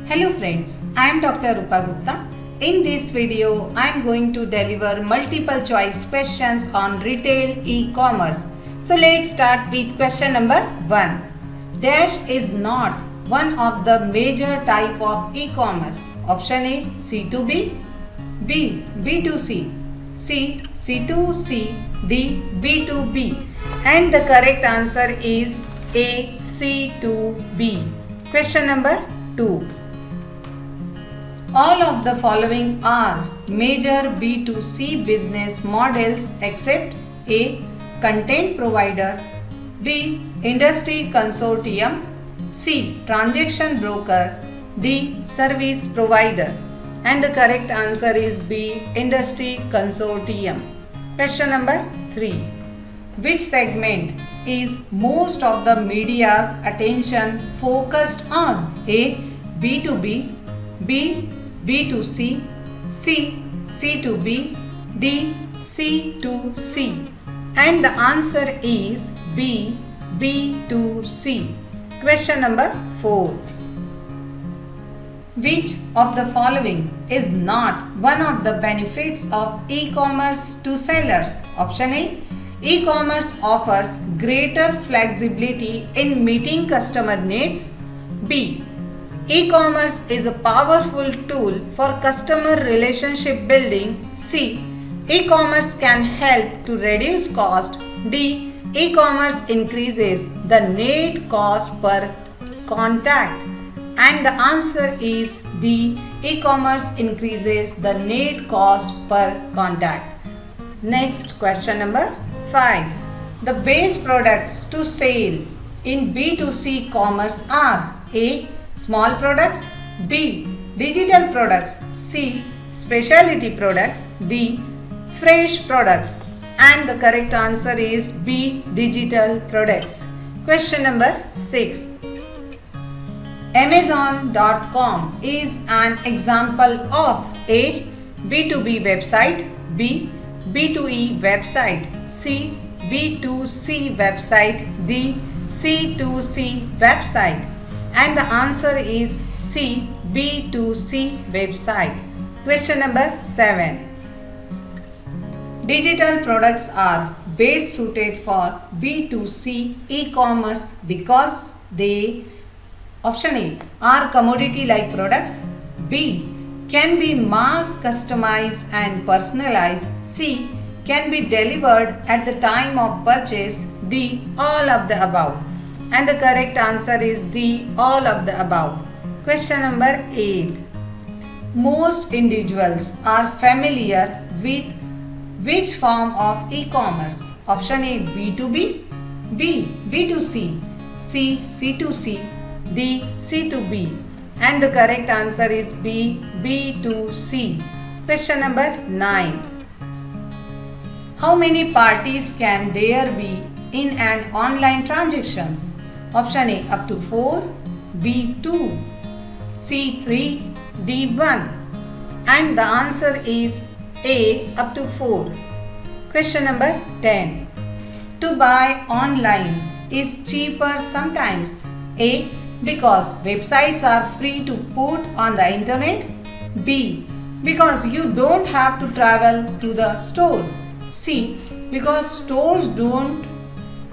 Hello friends, I am Dr. Rupa Gupta. In this video, I am going to deliver multiple choice questions on retail e-commerce. So let's start with question number 1. Dash is not one of the major type of e-commerce. Option A, C2B, B, B2C, C, C2C, D, B2B. And the correct answer is A, C2B. Question number 2. All of the following are major B2C business models except A. Content provider, B. Industry consortium, C. Transaction broker, D. Service provider. And the correct answer is B. Industry consortium. Question number 3. Which segment is most of the media's attention focused on? A. B2B, B. B2C, C. C2B, D. C2C. And the answer is B. B2C. Question number 4. Which of the following is not one of the benefits of e-commerce to sellers? Option A. E-commerce offers greater flexibility in meeting customer needs. B. E-commerce is a powerful tool for customer relationship building. C. E-commerce can help to reduce cost. D. E-commerce increases the net cost per contact. And the answer is D. E-commerce increases the net cost per contact. Next, question number 5. The base products to sell in B2C commerce are A. Small products, B. Digital products, C. Specialty products, D. Fresh products. And the correct answer is B. Digital products. Question number 6. Amazon.com is an example of A. B2B website, B. B2E website, C. B2C website, D. C2C website. And the answer is C. B2C website. Question number 7. Digital products are best suited for B2C e-commerce because they, option A, are commodity like products, B, can be mass customized and personalized, C, can be delivered at the time of purchase, D, all of the above. And the correct answer is D, all of the above. Question number 8. Most individuals are familiar with which form of e-commerce? Option A, B2B, B, B2C, C, C2C, D, C2B. And the correct answer is B, B2C. Question number 9. How many parties can there be in an online transactions? Option A, up to 4, B, 2, C, 3, D, 1. And the answer is A, up to 4. Question number 10. To buy online is cheaper sometimes. A, because websites are free to put on the internet. B, because you don't have to travel to the store. C, because stores don't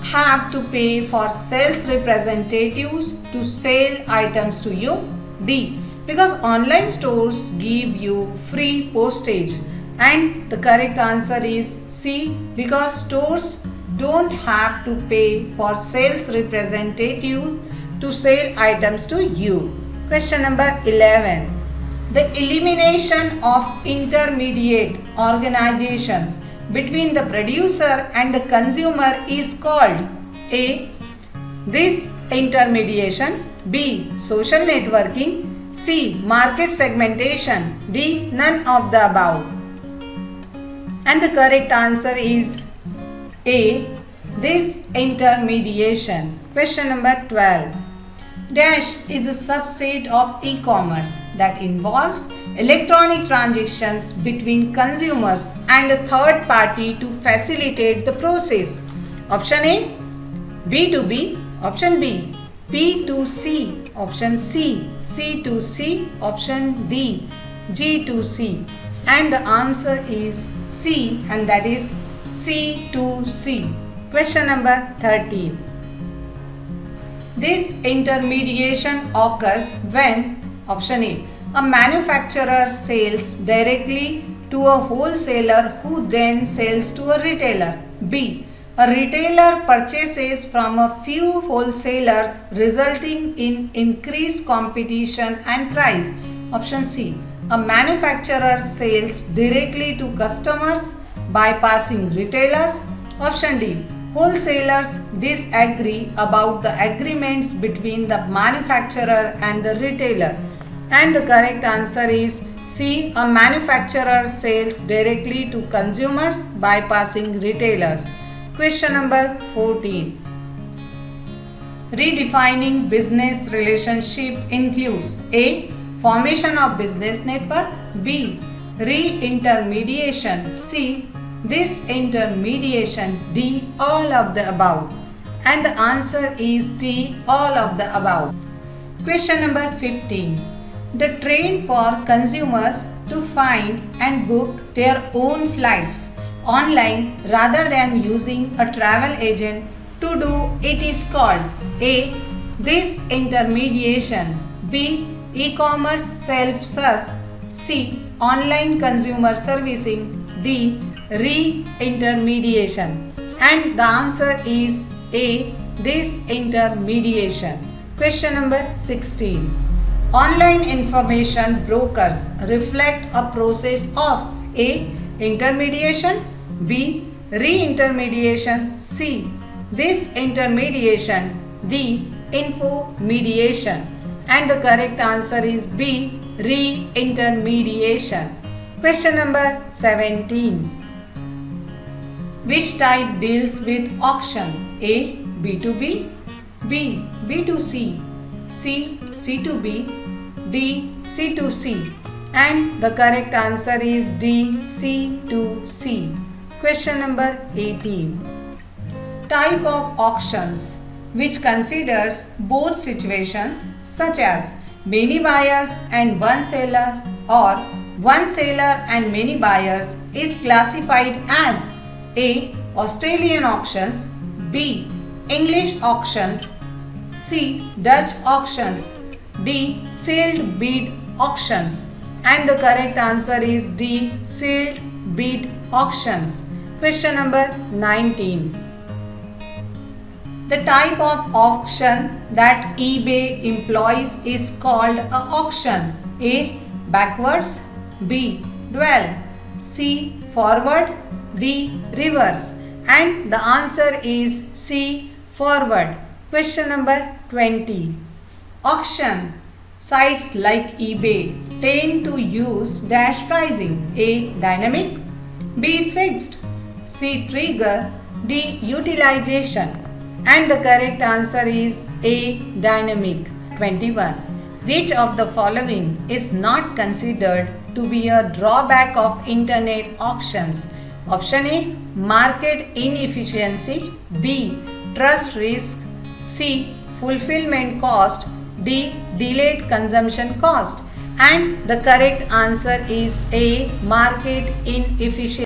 have to pay for sales representatives to sell items to you. D, because online stores give you free postage. And the correct answer is C, because stores don't have to pay for sales representatives to sell items to you. Question number 11. The elimination of intermediate organizations between the producer and the consumer is called A. This intermediation, B. Social networking, C. Market segmentation, D. None of the above. And the correct answer is A. This intermediation. Question number 12. Dash is a subset of e-commerce that involves electronic transactions between consumers and a third party to facilitate the process. Option A, B2B. Option B, B2C. option C, C to C, option D, G to C. And the answer is C, and that is C to C. Question number 13. This intermediation occurs when, option A manufacturer sells directly to a wholesaler who then sells to a retailer. B. A retailer purchases from a few wholesalers resulting in increased competition and price. Option C. A manufacturer sells directly to customers bypassing retailers. Option D. Wholesalers disagree about the agreements between the manufacturer and the retailer. And the correct answer is C. A manufacturer sells directly to consumers bypassing retailers. Question number 14. Redefining business relationship includes A. Formation of business network. B. Re-intermediation. C. Disintermediation. D. All of the above. And the answer is D. All of the above. Question number 15. The trend for consumers to find and book their own flights online rather than using a travel agent to do it is called A. Disintermediation. B. E-commerce self-serve. C. Online consumer servicing. D. Re-intermediation. And the answer is A. Disintermediation. Question number 16. Online information brokers reflect a process of A. Intermediation. B. Re-intermediation. C. Disintermediation. D. Infomediation. And the correct answer is B. Re-intermediation. Question number 17. Which type deals with auction? A. B2B. B. B2C. C. C2B. D. C2C. And the correct answer is D. C2C. Question number 18. Type of auctions which considers both situations such as many buyers and one seller or one seller and many buyers is classified as A. Australian auctions. B. English auctions. C. Dutch auctions. D. Sealed bid auctions. And the correct answer is D. Sealed bid auctions. Question number 19. The type of auction that eBay employs is called an auction. A. Backwards. B. Dual. C. Forward. D. Reverse. And the answer is C. Forward. Question number 20. Auction sites like eBay tend to use dash pricing. A. Dynamic. B. Fixed. C. Trigger. D. Utilization. And the correct answer is A. Dynamic. 21. Which of the following is not considered to be a drawback of internet auctions? Option A. Market inefficiency. B. Trust risk. C. Fulfillment cost. D. Delayed consumption cost. And the correct answer is A. Market inefficiency.